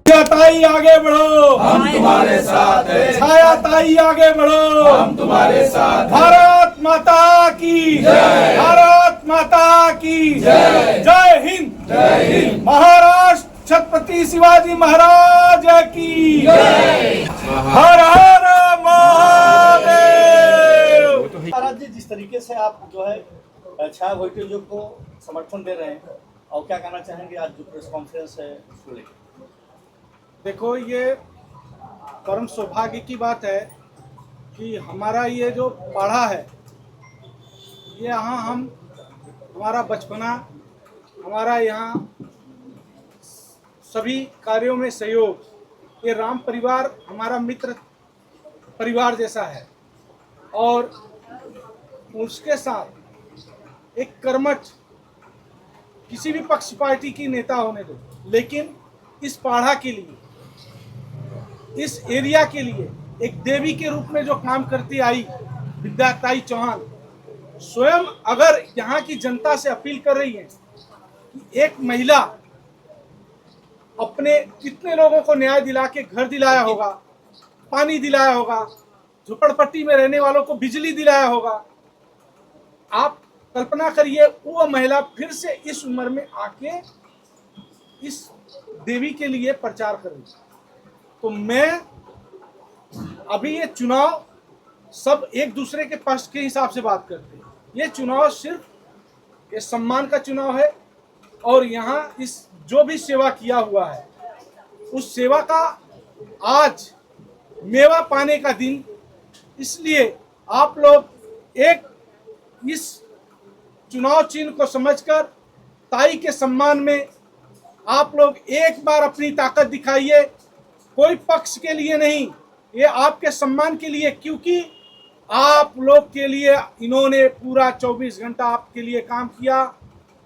ताई आगे बढ़ो, हम तुम्हारे साथ हैं। छाया ताई आगे बढ़ो, हम तुम्हारे साथ हैं। भारत माता की जय। भारत माता की जय। जय हिंद। जय हिंद। महाराष्ट्र छत्रपति शिवाजी महाराज की जय। हर हर महादेव। महाराज जी, जिस तरीके से आप जो है छाया वोल्टेज को समर्थन दे रहे हैं और क्या कहना चाहेंगे आज जो प्रेस कॉन्फ्रेंस है उसको लेकर? देखो, ये परम सौभाग्य की बात है कि हमारा ये जो पाढ़ा है, ये यहाँ हमारा बचपना, हमारा यहाँ सभी कार्यों में सहयोग, ये राम परिवार हमारा मित्र परिवार जैसा है। और उसके साथ एक कर्मठ किसी भी पक्ष पार्टी की नेता होने दो, लेकिन इस पाढ़ा के लिए, इस एरिया के लिए एक देवी के रूप में जो काम करती आई विद्या ताई चौहान, स्वयं अगर यहाँ की जनता से अपील कर रही है कि एक महिला अपने कितने लोगों को न्याय दिला के घर दिलाया होगा, पानी दिलाया होगा, झोपड़पट्टी में रहने वालों को बिजली दिलाया होगा। आप कल्पना करिए, वो महिला फिर से इस उम्र में आके इस देवी के लिए प्रचार कर रही है। तो मैं अभी ये चुनाव सब एक दूसरे के पक्ष के हिसाब से बात करते हैं। ये चुनाव सिर्फ ये सम्मान का चुनाव है और यहाँ इस जो भी सेवा किया हुआ है उस सेवा का आज मेवा पाने का दिन, इसलिए आप लोग एक इस चुनाव चिन्ह को समझकर ताई के सम्मान में आप लोग एक बार अपनी ताकत दिखाइए। कोई पक्ष के लिए नहीं, ये आपके सम्मान के लिए, क्योंकि आप लोग के लिए इन्होंने पूरा 24 घंटा आपके लिए काम किया।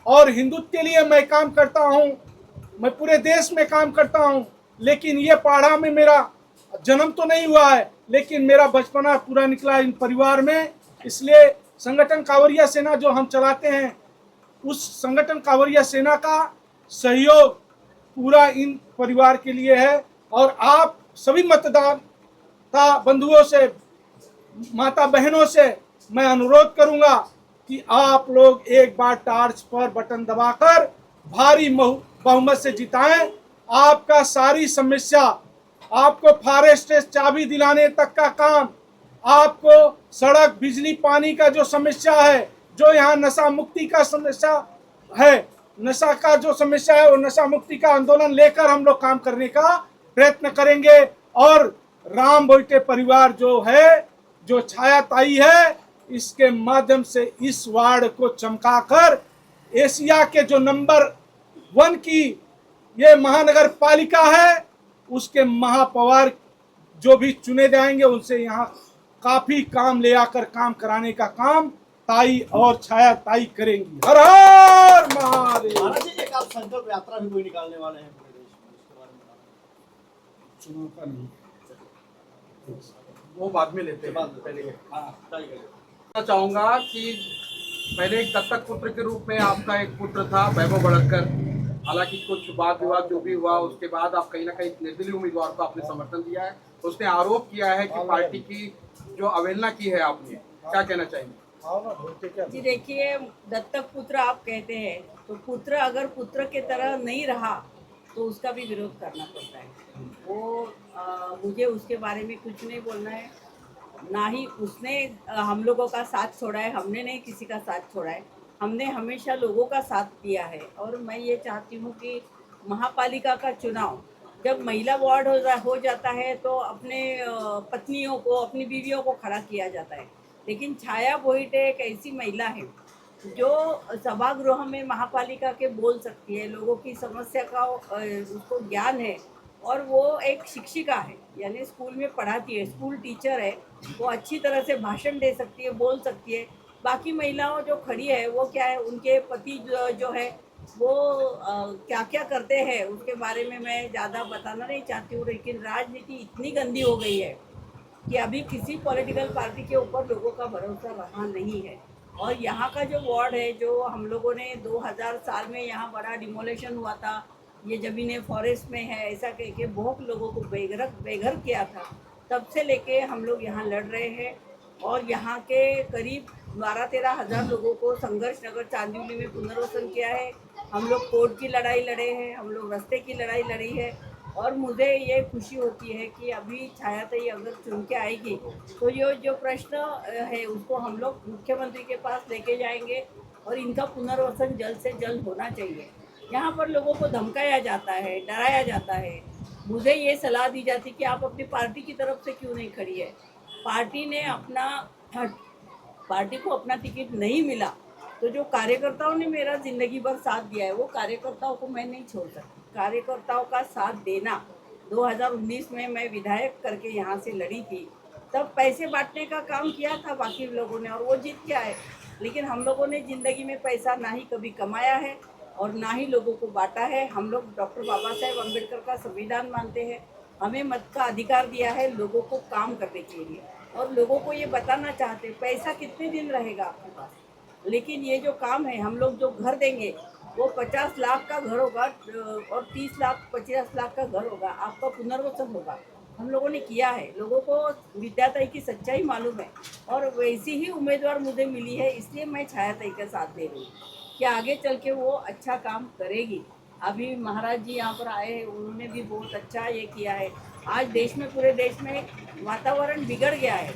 और हिंदुत्व के लिए मैं काम करता हूँ, मैं पूरे देश में काम करता हूँ, लेकिन ये पाढ़ा में मेरा जन्म तो नहीं हुआ है, लेकिन मेरा बचपना पूरा निकला इन परिवार में। इसलिए संगठन कांवरिया सेना जो हम चलाते हैं, उस संगठन कांवरिया सेना का सहयोग पूरा इन परिवार के लिए है। और आप सभी मतदाता बंधुओं से, माता बहनों से मैं अनुरोध करूंगा कि आप लोग एक बार टार्च पर बटन दबाकर भारी बहुमत से जिताएं। आपका सारी समस्या, आपको फॉरेस्ट चाबी दिलाने तक का काम, आपको सड़क, बिजली, पानी का जो समस्या है, जो यहाँ नशा मुक्ति का समस्या है, नशा का जो समस्या है, वो नशा मुक्ति का आंदोलन लेकर हम लोग काम करने का प्रयत्न करेंगे। और राम बोइटे परिवार जो है, जो छाया ताई है, इसके माध्यम से इस वार्ड को चमकाकर एशिया के जो नंबर 1 की ये महानगर पालिका है, उसके महापौर जो भी चुने जाएंगे उनसे यहाँ काफी काम ले आकर काम कराने का काम ताई और छाया ताई करेंगी। हर हर महादेव। महाराज जी, एक आप संकल्प यात्रा भी कोई निकालने वाले हैं पूरे देश में, उसके बारे में चुनाव का नहीं, वो बाद में लेते हैं। पहले ताई करें। मैं चाहूंगा कि पहले एक दत्तक पुत्र के रूप में आपका एक पुत्र था वैभव बड़कर, हालांकि कुछ वाद विवाद जो भी हुआ उसके बाद आप कहीं ना कहीं निर्दलीय उम्मीदवार को आपने समर्थन दिया है। उसने आरोप किया है कि पार्टी की जो अवहेलना की है आपने, क्या कहना चाहेंगे? जी देखिए, दत्तक पुत्र आप कहते हैं, तो पुत्र अगर पुत्र के तरह नहीं रहा तो उसका भी विरोध करना पड़ता है। वो मुझे उसके बारे में कुछ नहीं बोलना है, ना ही उसने हम लोगों का साथ छोड़ा है, हमने नहीं किसी का साथ छोड़ा है। हमने हमेशा लोगों का साथ दिया है। और मैं ये चाहती हूँ कि महापालिका का चुनाव जब महिला वार्ड हो जाता है तो अपने पत्नियों को, अपनी बीवियों को खड़ा किया जाता है, लेकिन छाया वोइटे एक ऐसी महिला है जो सभागृह में महापालिका के बोल सकती है, लोगों की समस्या का उसको ज्ञान है। और वो एक शिक्षिका है, यानी स्कूल में पढ़ाती है, स्कूल टीचर है। वो अच्छी तरह से भाषण दे सकती है, बोल सकती है। बाकी महिलाओं जो खड़ी है वो क्या है, उनके पति जो है वो क्या क्या करते हैं उसके बारे में मैं ज़्यादा बताना नहीं चाहती हूँ। लेकिन राजनीति इतनी गंदी हो गई है कि अभी किसी पॉलिटिकल पार्टी के ऊपर लोगों का भरोसा रहा नहीं है। और यहाँ का जो वार्ड है, जो हम लोगों ने 2000 साल में यहाँ बड़ा डिमोलेशन हुआ था, ये ज़मीनें फॉरेस्ट में है, ऐसा कह के बहुत लोगों को बेघर किया था। तब से लेके हम लोग यहाँ लड़ रहे हैं और यहाँ के करीब 12-13 हज़ार लोगों को संघर्ष नगर चांदीवली में पुनर्वसन किया है। हम लोग कोर्ट की लड़ाई लड़े हैं, हम लोग रास्ते की लड़ाई लड़ी है और मुझे ये खुशी होती है कि अभी छायाताई अगर चुन के आएगी तो ये जो प्रश्न है उसको हम लोग मुख्यमंत्री के पास लेके जाएंगे और इनका पुनर्वसन जल्द से जल्द होना चाहिए। यहाँ पर लोगों को धमकाया जाता है, डराया जाता है। मुझे ये सलाह दी जाती कि आप अपनी पार्टी की तरफ से क्यों नहीं खड़ी है। पार्टी ने पार्टी को अपना टिकट नहीं मिला तो जो कार्यकर्ताओं ने मेरा जिंदगी भर साथ दिया है वो कार्यकर्ताओं को मैं नहीं छोड़ सकती। कार्यकर्ताओं का साथ देना 2019 में मैं विधायक करके यहाँ से लड़ी थी, तब पैसे बांटने का काम किया था बाकी लोगों ने और वो जीत के आए। लेकिन हम लोगों ने ज़िंदगी में पैसा ना ही कभी कमाया है और ना ही लोगों को बांटा है। हम लोग डॉक्टर बाबा साहेब अम्बेडकर का संविधान मानते हैं, हमें मत का अधिकार दिया है लोगों को काम करने के लिए और लोगों को ये बताना चाहते पैसा कितने दिन रहेगा आपके पास, लेकिन ये जो काम है हम लोग जो घर देंगे वो 50 लाख का घर होगा और 30 लाख 50 लाख का घर होगा, आपका पुनर्वसन होगा। हम लोगों ने किया है, लोगों को विद्याताई की सच्चाई मालूम है और वैसी ही उम्मीदवार मुझे मिली है, इसलिए मैं छायाताई का साथ दे रही हूँ कि आगे चल के वो अच्छा काम करेगी। अभी महाराज जी यहाँ पर आए हैं, उन्होंने भी बहुत अच्छा ये किया है। आज देश में, पूरे देश में वातावरण बिगड़ गया है,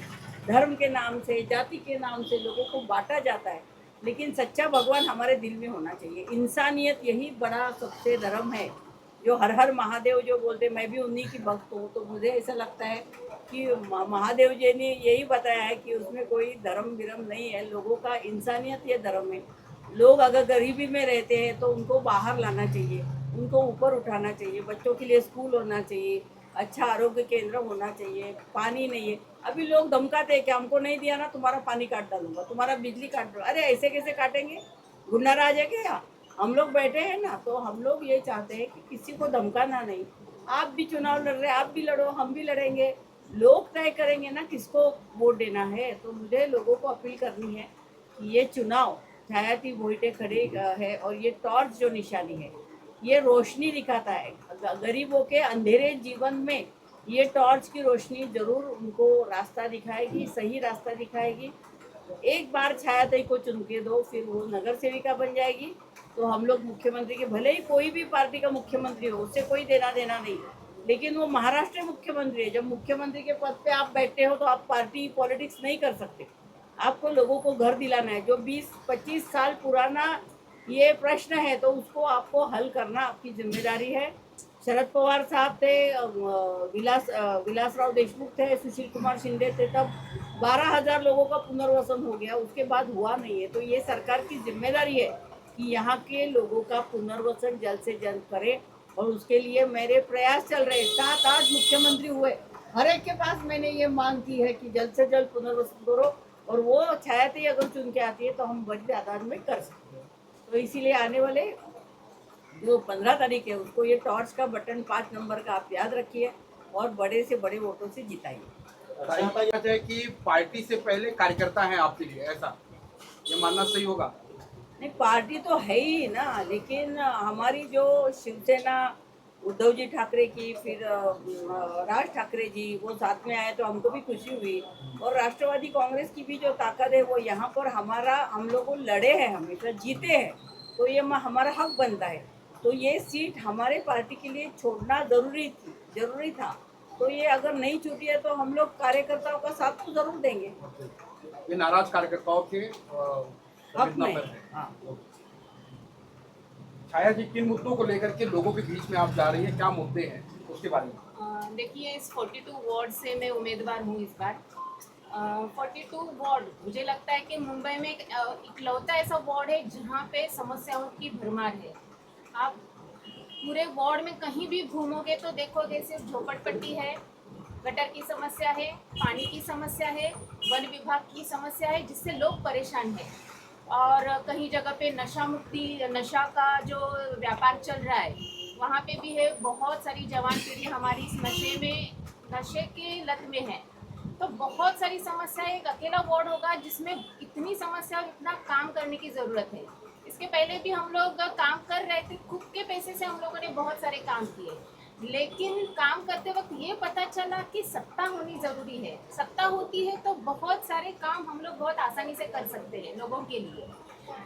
धर्म के नाम से, जाति के नाम से लोगों को बांटा जाता है, लेकिन सच्चा भगवान हमारे दिल में होना चाहिए। इंसानियत यही बड़ा सबसे धर्म है। जो हर हर महादेव जो बोलते, मैं भी उन्हीं की भक्त हूँ, तो मुझे ऐसा लगता है कि महादेव जी ने यही बताया है कि उसमें कोई धर्म विरम नहीं है, लोगों का इंसानियत ये धर्म है। लोग अगर गरीबी में रहते हैं तो उनको बाहर लाना चाहिए, उनको ऊपर उठाना चाहिए, बच्चों के लिए स्कूल होना चाहिए, अच्छा आरोग्य केंद्र होना चाहिए। पानी नहीं है, अभी लोग धमकाते हैं कि हमको नहीं दिया ना तुम्हारा पानी काट डालूंगा, तुम्हारा बिजली काट दूंगा। अरे ऐसे कैसे काटेंगे, गुंडा राज है क्या? हम लोग बैठे हैं ना, तो हम लोग ये चाहते हैं कि किसी को धमकाना नहीं। आप भी चुनाव लड़ रहे हैं, आप भी लड़ो, हम भी लड़ेंगे, लोग तय करेंगे ना किसको वोट देना है। तो मुझे लोगों को अपील करनी है कि ये चुनाव छायाताई भोईटे खड़े है और ये टॉर्च जो निशानी है ये रोशनी दिखाता है गरीबों के अंधेरे जीवन में। ये टॉर्च की रोशनी जरूर उनको रास्ता दिखाएगी, सही रास्ता दिखाएगी। एक बार छायाताई को चुन के दो, फिर वो नगर सेविका बन जाएगी तो हम लोग मुख्यमंत्री के, भले ही कोई भी पार्टी का मुख्यमंत्री हो, उससे कोई देना देना नहीं, लेकिन वो महाराष्ट्र मुख्यमंत्री है। जब मुख्यमंत्री के पद पे आप बैठते हो तो आप पार्टी पॉलिटिक्स नहीं कर सकते। आपको लोगों को घर दिलाना है। जो 20-25 साल पुराना ये प्रश्न है तो उसको आपको हल करना आपकी जिम्मेदारी है। शरद पवार साहब थे, विलासराव देशमुख थे, सुशील कुमार शिंदे थे, तब 12,000 लोगों का पुनर्वसन हो गया, उसके बाद हुआ नहीं है। तो ये सरकार की जिम्मेदारी है कि यहाँ के लोगों का पुनर्वसन जल्द से जल्द करे और उसके लिए मेरे प्रयास चल रहे हैं। 7-8 मुख्यमंत्री हुए, हर एक के पास मैंने ये मांग की है कि जल्द से जल्द पुनर्वसन करो और वो छायाताई अगर चुन के आती है तो हम बड़ी तादाद में कर सकते हैं। तो इसीलिए आने वाले जो 15 तारीख है उसको ये टॉर्च का बटन 5 नंबर का आप याद रखिए और बड़े से बड़े वोटों से जिताइए। है कि पार्टी से पहले कार्यकर्ता हैं आपके लिए, ऐसा ये मानना सही होगा? नहीं, पार्टी तो है ही ना, लेकिन हमारी जो शिवसेना उद्धव जी ठाकरे की, फिर राज ठाकरे जी वो साथ में आए तो हमको भी खुशी हुई। और राष्ट्रवादी कांग्रेस की भी जो ताकत है वो यहाँ पर हम लोगों लड़े हैं, हमेशा जीते हैं, तो ये हमारा हक बनता है। तो ये सीट हमारे पार्टी के लिए छोड़ना जरूरी था। तो ये अगर नहीं छूटी है तो हम लोग कार्यकर्ताओं का साथ तो जरूर देंगे। ये नाराज कार्यकर्ताओं के हक में। हाँ। छाया जी, किन मुद्दों को लेकर के लोगों के बीच में आप जा रही हैं, क्या मुद्दे हैं उसके बारे में? देखिए, इस 42 वार्ड से मैं उम्मीदवार हूँ इस बार। 42 वार्ड मुझे लगता है कि मुंबई में इकलौता ऐसा वार्ड है जहाँ पे समस्याओं की भरमार है। आप पूरे वार्ड में कहीं भी घूमोगे तो देखोगे सिर्फ झोपड़पट्टी है, गटर की समस्या है, पानी की समस्या है, वन विभाग की समस्या है, जिससे लोग परेशान हैं। और कहीं जगह पे नशा का जो व्यापार चल रहा है वहाँ पे भी है। बहुत सारी जवान पीढ़ी हमारी इस नशे के लत में है। तो बहुत सारी समस्याएं, एक अकेला वार्ड होगा जिसमें इतनी समस्या और इतना काम करने की ज़रूरत है। इस इसके पहले भी हम लोग काम कर रहे थे, खुद के पैसे से हम लोगों ने बहुत सारे काम किए, लेकिन काम करते वक्त ये पता चला कि सत्ता होनी ज़रूरी है। सत्ता होती है तो बहुत सारे काम हम लोग बहुत आसानी से कर सकते हैं लोगों के लिए।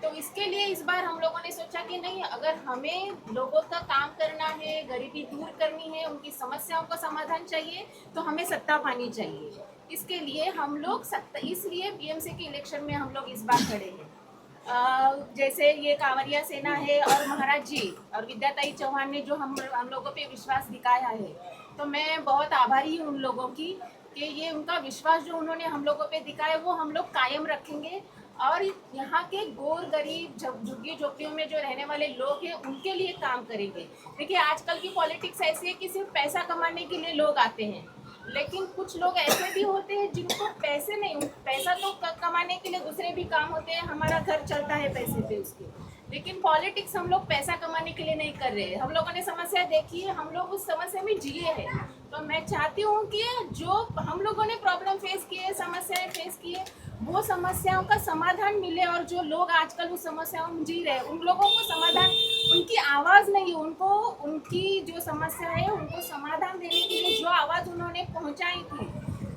तो इसके लिए इस बार हम लोगों ने सोचा कि नहीं, अगर हमें लोगों का काम करना है, गरीबी दूर करनी है, उनकी समस्याओं का समाधान चाहिए, तो हमें सत्ता पानी चाहिए। इसके लिए हम लोग सत्ता, इसलिए बीएमसी के इलेक्शन में हम लोग इस बार खड़े हैं। जैसे ये कांवरिया सेना है और महाराज जी और विद्याताई चौहान ने जो हम लोगों पे विश्वास दिखाया है, तो मैं बहुत आभारी हूँ उन लोगों की कि ये उनका विश्वास जो उन्होंने हम लोगों पे दिखाया वो हम लोग कायम रखेंगे और यहाँ के गोर गरीब झुग्गी झोपड़ियों में जो रहने वाले लोग हैं उनके लिए काम करेंगे। देखिए आजकल की पॉलिटिक्स ऐसी है कि सिर्फ पैसा कमाने के लिए लोग आते हैं, लेकिन कुछ लोग ऐसे भी होते हैं जिनको पैसे नहीं, पैसा तो कमाने के लिए दूसरे भी काम होते हैं, हमारा घर चलता है पैसे पे उसके, लेकिन पॉलिटिक्स हम लोग पैसा कमाने के लिए नहीं कर रहे हैं। हम लोगों ने समस्या देखी है, हम लोग उस समस्या में जिए हैं। तो मैं चाहती हूँ कि जो हम लोगों ने प्रॉब्लम फेस किए, समस्याएं फेस किए, वो समस्याओं का समाधान मिले और जो लोग आजकल उस समस्याओं में जी रहे हैं उन लोगों को समाधान, उनकी आवाज़ नहीं, उनको उनकी जो समस्या है उनको समाधान देने के लिए जो आवाज़ उन्होंने पहुंचाई थी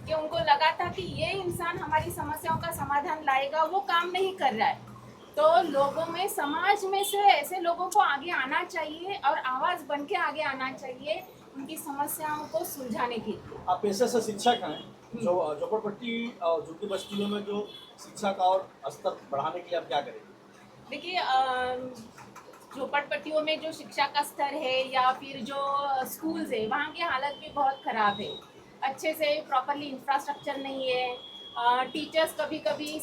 कि उनको लगा था कि ये इंसान हमारी समस्याओं का समाधान लाएगा, वो काम नहीं कर रहा है। तो लोगों में, समाज में से ऐसे लोगों को आगे आना चाहिए और आवाज़ बन के आगे आना चाहिए उनकी समस्याओं को सुलझाने के लिए। आप पेशे से शिक्षक हैं, जो झोपड़पट्टी और झुग्गी बस्तियों में जो शिक्षा का और स्तर बढ़ाने के लिए आप क्या करेंगे? देखिए झोपड़पट्टियों में जो शिक्षा का स्तर है या फिर जो स्कूल्स है वहाँ की हालत भी बहुत ख़राब है। अच्छे से प्रॉपरली इंफ्रास्ट्रक्चर नहीं है, टीचर्स कभी कभी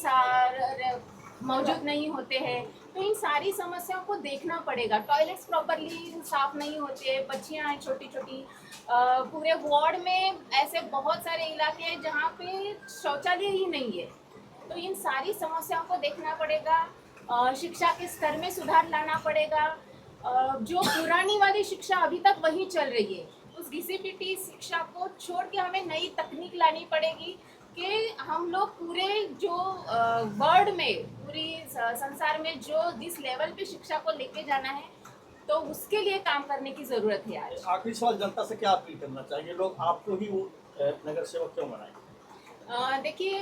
मौजूद नहीं होते हैं, तो इन सारी समस्याओं को देखना पड़ेगा। टॉयलेट्स प्रॉपरली साफ़ नहीं होते, बच्चियाँ हैं छोटी छोटी, पूरे वार्ड में ऐसे बहुत सारे इलाके हैं जहाँ पे शौचालय ही नहीं है। तो इन सारी समस्याओं को देखना पड़ेगा, शिक्षा के स्तर में सुधार लाना पड़ेगा। जो पुरानी वाली शिक्षा अभी तक वही चल रही है, उस डीसीपीटी शिक्षा को छोड़ के हमें नई तकनीक लानी पड़ेगी कि हम लोग पूरे जो वर्ल्ड में, पूरी संसार में जो जिस लेवल पे शिक्षा को लेके जाना है, तो उसके लिए काम करने की ज़रूरत है आज। आखिरी सवाल, जनता से क्या अपील करना चाहिए? लोग आपको ही वो नगर सेवक क्यों बनाए? देखिए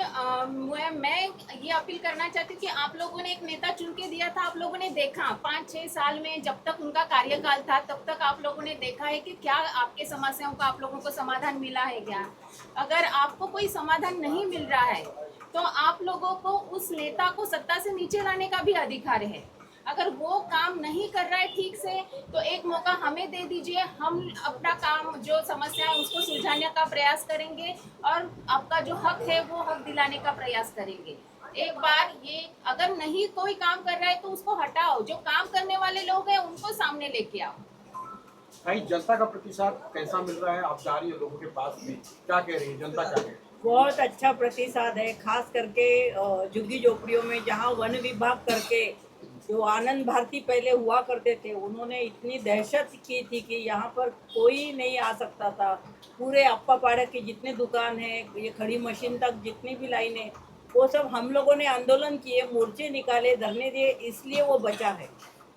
मैं ये अपील करना चाहती हूँ कि आप लोगों ने एक नेता चुन के दिया था, आप लोगों ने देखा 5-6 साल में जब तक उनका कार्यकाल था तब तक आप लोगों ने देखा है कि क्या आपके समस्याओं का आप लोगों को समाधान मिला है क्या। अगर आपको कोई समाधान नहीं मिल रहा है तो आप लोगों को उस नेता को सत्ता से नीचे लाने का भी अधिकार है। अगर वो काम नहीं कर रहा है ठीक से तो एक मौका हमें दे दीजिए, हम अपना काम जो समस्या है उसको सुलझाने का प्रयास करेंगे और आपका जो हक है वो हक दिलाने का प्रयास करेंगे। एक बार ये अगर नहीं कोई काम कर रहा है तो उसको हटाओ, जो काम करने वाले लोग हैं उनको सामने लेके आओ। भाई जनता का प्रतिसाद कैसा मिल रहा है? आप जा रही है लोगों के पास में, क्या कह रही है जनता, क्या कह रही है? बहुत अच्छा प्रतिसाद है, खास करके झुग्गी झोपड़ियों में जहाँ वन विभाग करके जो आनंद भारती पहले हुआ करते थे, उन्होंने इतनी दहशत की थी कि यहाँ पर कोई नहीं आ सकता था। पूरे अप्पा पाड़ा के जितने दुकान हैं, ये खड़ी मशीन तक जितनी भी लाइनें, वो सब हम लोगों ने आंदोलन किए, मोर्चे निकाले, धरने दिए, इसलिए वो बचा है।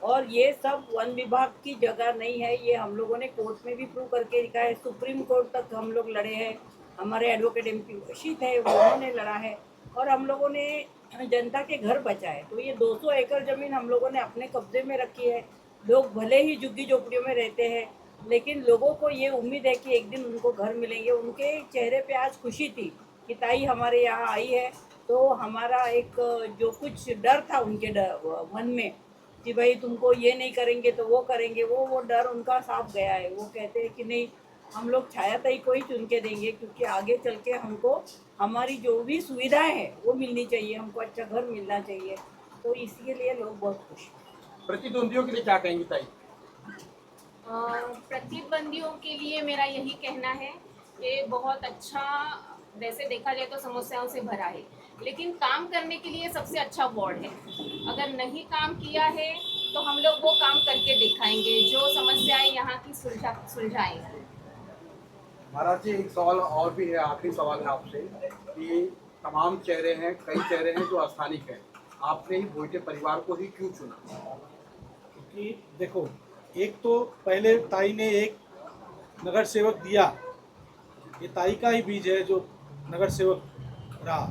और ये सब वन विभाग की जगह नहीं है, ये हम लोगों ने कोर्ट में भी प्रूव करके दिखा है। सुप्रीम कोर्ट तक हम लोग लड़े हैं, हमारे एडवोकेट MP वर्षित है उन्होंने लड़ा है, और हम लोगों ने जनता के घर बचाए। तो ये 200 एकड़ ज़मीन हम लोगों ने अपने कब्जे में रखी है। लोग भले ही झुग्गी झोपड़ियों में रहते हैं, लेकिन लोगों को ये उम्मीद है कि एक दिन उनको घर मिलेंगे। उनके चेहरे पे आज खुशी थी कि ताई हमारे यहाँ आई है। तो हमारा एक जो कुछ डर था उनके मन में कि भाई तुमको ये नहीं करेंगे तो वो करेंगे, वो डर उनका साफ गया है। वो कहते हैं कि नहीं, हम लोग छाया ताई को ही चुन के देंगे, क्योंकि आगे चल के हमको हमारी जो भी सुविधाएं हैं वो मिलनी चाहिए, हमको अच्छा घर मिलना चाहिए। तो इसके लिए लोग बहुत खुश हैं। प्रतिद्वंदियों के लिए क्या कहेंगी ताई? प्रतिद्वंदियों के लिए मेरा यही कहना है कि बहुत अच्छा, वैसे देखा जाए तो समस्याओं से भरा है, लेकिन काम करने के लिए सबसे अच्छा वार्ड है। अगर नहीं काम किया है तो हम लोग वो काम करके दिखाएंगे, जो समस्याएं यहाँ की सुलझाएंगे। महाराज जी, एक सवाल और भी है, आखिरी सवाल है आपसे कि तमाम चेहरे हैं, कई चेहरे हैं जो स्थानिक हैं, आपने ही भोईटे परिवार को ही क्यों चुना? क्योंकि देखो, एक तो पहले ताई ने एक नगर सेवक दिया, ये ताई का ही बीज है जो नगर सेवक रहा।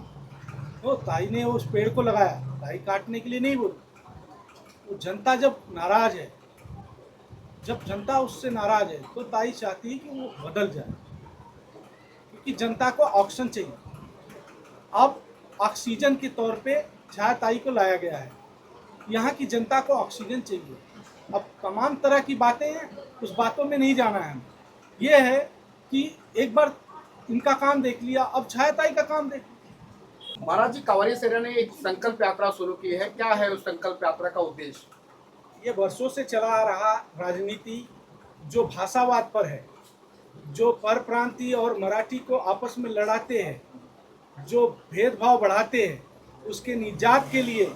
तो ताई ने उस पेड़ को लगाया, ताई काटने के लिए नहीं बोली। तो जनता जब नाराज है, जब जनता उससे नाराज है, तो ताई चाहती है कि वो बदल जाए, क्योंकि जनता को ऑक्सीजन चाहिए। अब ऑक्सीजन के तौर पे छाया ताई को लाया गया है। यहाँ की जनता को ऑक्सीजन चाहिए। अब तमाम तरह की बातें हैं, उस बातों में नहीं जाना है हमें। ये है कि एक बार इनका काम देख लिया, अब छाया ताई का काम देख लिया। महाराज जी, कांवरिया सेना ने एक संकल्प यात्रा शुरू की है, क्या है उस संकल्प यात्रा का उद्देश्य? ये वर्षों से चला आ रहा राजनीति जो भाषावाद पर है, जो परप्रांतीय और मराठी को आपस में लड़ाते हैं, जो भेदभाव बढ़ाते हैं, उसके निजात के लिए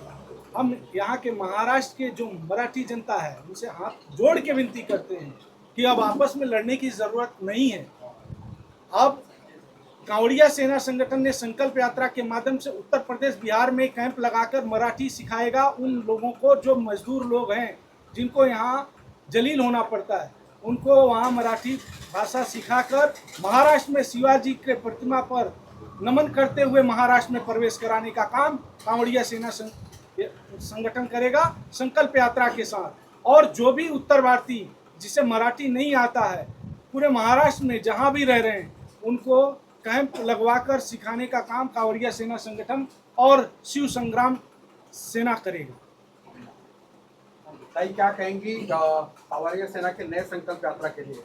हम यहाँ के महाराष्ट्र के जो मराठी जनता है उनसे हाथ जोड़ के विनती करते हैं कि अब आपस में लड़ने की ज़रूरत नहीं है। अब कांवड़िया सेना संगठन ने संकल्प यात्रा के माध्यम से उत्तर प्रदेश, बिहार में कैंप लगाकर मराठी सिखाएगा उन लोगों को जो मजदूर लोग हैं, जिनको यहाँ जलील होना पड़ता है, उनको वहाँ मराठी भाषा सिखाकर महाराष्ट्र में शिवाजी के प्रतिमा पर नमन करते हुए महाराष्ट्र में प्रवेश कराने का काम कांवड़िया सेना संगठन करेगा संकल्प यात्रा के साथ। और जो भी उत्तर भारतीय जिसे मराठी नहीं आता है, पूरे महाराष्ट्र में जहाँ भी रह रहे हैं, उनको कैंप लगवाकर सिखाने का काम कांवड़िया सेना संगठन और शिव संग्राम सेना करेगा। ताई क्या कहेंगी कांवरिया सेना के नए संकल्प यात्रा के लिए?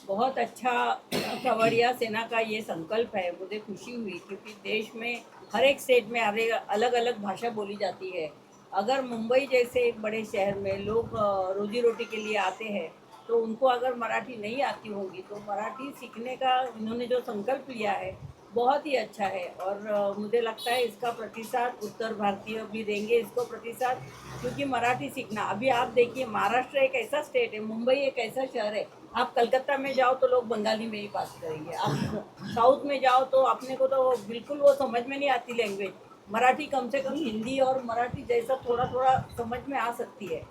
बहुत अच्छा कांवड़िया सेना का ये संकल्प है, मुझे खुशी हुई, क्योंकि देश में हर एक स्टेट में अलग अलग भाषा बोली जाती है। अगर मुंबई जैसे एक बड़े शहर में लोग रोजी रोटी के लिए आते हैं, तो उनको अगर मराठी नहीं आती होगी, तो मराठी सीखने का इन्होंने जो संकल्प लिया है बहुत ही अच्छा है। और मुझे लगता है इसका प्रतिसाद उत्तर भारतीय भी देंगे इसको प्रतिसाद, क्योंकि मराठी सीखना, अभी आप देखिए महाराष्ट्र एक ऐसा स्टेट है, मुंबई एक ऐसा शहर है, आप कलकत्ता में जाओ तो लोग बंगाली में ही बात करेंगे, आप साउथ में जाओ तो अपने को तो बिल्कुल वो समझ में नहीं आती लैंग्वेज। मराठी कम से कम हिंदी और मराठी जैसा थोड़ा थोड़ा समझ में आ सकती है,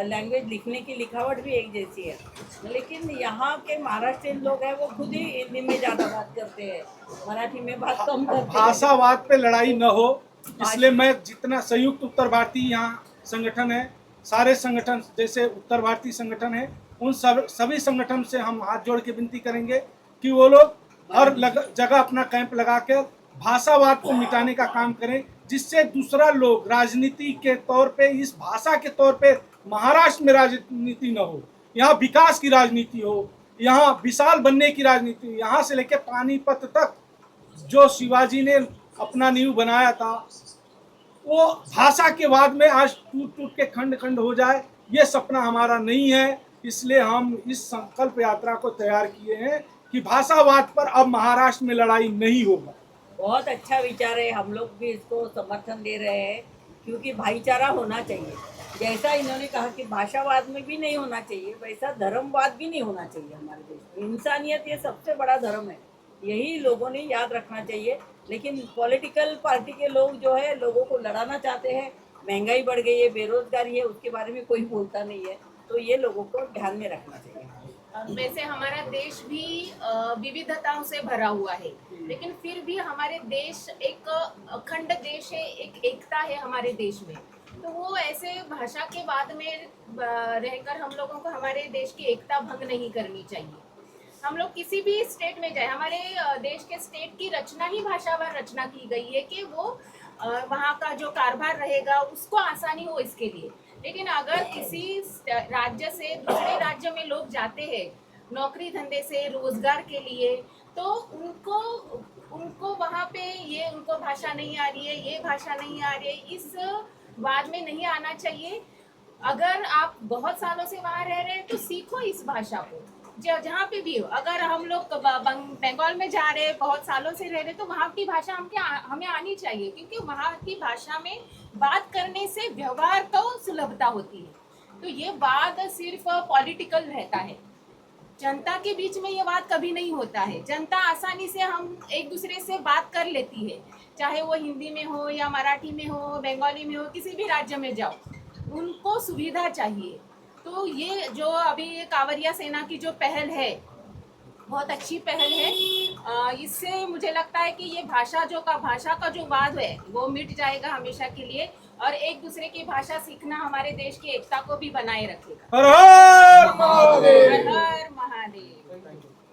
लैंग्वेज लिखने की लिखावट भी एक जैसी है। लेकिन यहाँ के महाराष्ट्रियन लोग हैं वो खुद ही हिंदी में ज़्यादा बात करते हैं, मराठी में बात कम करते हैं। भाषावाद पे लड़ाई न हो, इसलिए मैं जितना संयुक्त उत्तर भारतीय यहाँ संगठन है, सारे संगठन जैसे उत्तर भारतीय संगठन है, उन सभी संगठन से हम हाथ जोड़ के विनती करेंगे कि वो लोग हर जगह अपना कैंप लगाकर भाषावाद को मिटाने का काम करें, जिससे दूसरा लोग राजनीति के तौर पे, इस भाषा के तौर पे महाराष्ट्र में राजनीति न हो, यहाँ विकास की राजनीति हो, यहाँ विशाल बनने की राजनीति, यहाँ से लेकर पानीपत तक जो शिवाजी ने अपना नींव बनाया था, वो भाषा के बाद में आज टूट टूट के खंड खंड हो जाए, ये सपना हमारा नहीं है। इसलिए हम इस संकल्प यात्रा को तैयार किए हैं कि भाषावाद पर अब महाराष्ट्र में लड़ाई नहीं होगा। बहुत अच्छा विचार है, हम लोग भी इसको समर्थन दे रहे हैं, क्योंकि भाईचारा होना चाहिए। जैसा इन्होंने कहा कि भाषावाद में भी नहीं होना चाहिए, वैसा धर्मवाद भी नहीं होना चाहिए हमारे देश में। इंसानियत ये सबसे बड़ा धर्म है, यही लोगों ने याद रखना चाहिए। लेकिन पॉलिटिकल पार्टी के लोग जो है लोगों को लड़ाना चाहते हैं, महंगाई बढ़ गई है, बेरोजगारी है, उसके बारे में कोई बोलता नहीं है, तो ये लोगों को ध्यान में रखना चाहिए। वैसे हमारा देश भी विविधताओं से भरा हुआ है, लेकिन फिर भी हमारे देश एक अखंड देश है, एक एकता है हमारे देश में। तो वो ऐसे भाषा के बाद में रहकर हम लोगों को हमारे देश की एकता भंग नहीं करनी चाहिए। हम लोग किसी भी स्टेट में जाए, हमारे देश के स्टेट की रचना ही भाषावार रचना की गई है कि वो वहाँ का जो कारभार रहेगा उसको आसानी हो इसके लिए। लेकिन अगर किसी राज्य से दूसरे राज्य में लोग जाते हैं नौकरी धंधे से, रोजगार के लिए, तो उनको वहाँ पे ये उनको भाषा नहीं आ रही है, ये भाषा नहीं आ रही है, इस वाद में नहीं आना चाहिए। अगर आप बहुत सालों से वहाँ रह रहे हैं तो सीखो इस भाषा को, जहाँ पे भी हो। अगर हम लोग बंगाल में जा रहे हैं, बहुत सालों से रह रहे, तो वहाँ की भाषा हमें आनी चाहिए, क्योंकि वहाँ की भाषा में बात करने से व्यवहार को सुलभता होती है। तो ये बात सिर्फ पॉलिटिकल रहता है। जनता के बीच में ये बात कभी नहीं होता है। जनता आसानी से हम एक दूसरे से बात कर लेती है, चाहे वो हिंदी में हो या मराठी में हो, बंगाली में हो, किसी भी राज्य में जाओ, उनको सुविधा चाहिए। तो ये जो अभी कांवरिया सेना की जो पहल है, बहुत अच्छी पहल है। इससे मुझे लगता है कि ये भाषा का जो वाद है वो मिट जाएगा हमेशा के लिए, और एक दूसरे की भाषा सीखना हमारे देश की एकता को भी बनाए रखेगा। हर हर महादेव। हर हर महादेव।